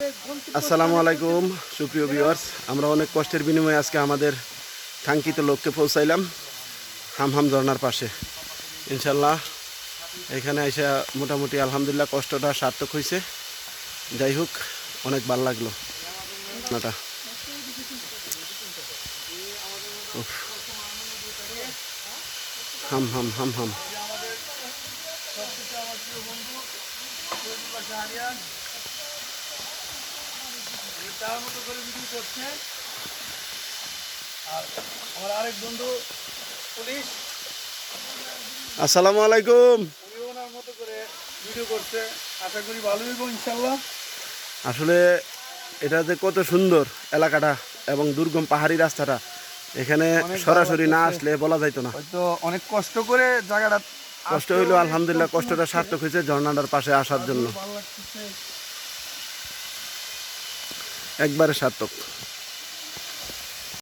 আসসালামু আলাইকুম সুপ্রিয় ভিউয়ার্স, আমরা অনেক কষ্টের বিনিময়ে আজকে আমাদের কাঙ্ক্ষিত লক্ষ্যে পৌঁছাইলাম হামহাম ঝর্ণার পাশে। ইনশাল্লাহ এখানে এসে মোটামুটি আলহামদুলিল্লাহ কষ্টটা সার্থক হয়েছে। যাই হোক, অনেক ভালো লাগলো নাটা। হাম হাম হাম হাম তার মতো করে ভিডিও করছে, আর আমার আরেক বন্ধু পুলিশ, আসসালামু আলাইকুম। উনিও ওনার মতো করে ভিডিও করছে। আশা করি ভালো হইব ইনশাল্লাহ। আসলে এটা যে কত সুন্দর এলাকাটা এবং দুর্গম পাহাড়ি রাস্তাটা, এখানে সরাসরি না আসলে বলা যাইতো না। হয়তো অনেক কষ্ট করে জায়গাটা কষ্ট হইলো, আলহামদুলিল্লাহ কষ্টটা সার্থক হয়েছে ঝর্ণাটার পাশে আসার জন্য, ভালো লাগতেছে। একবারে সার্থক।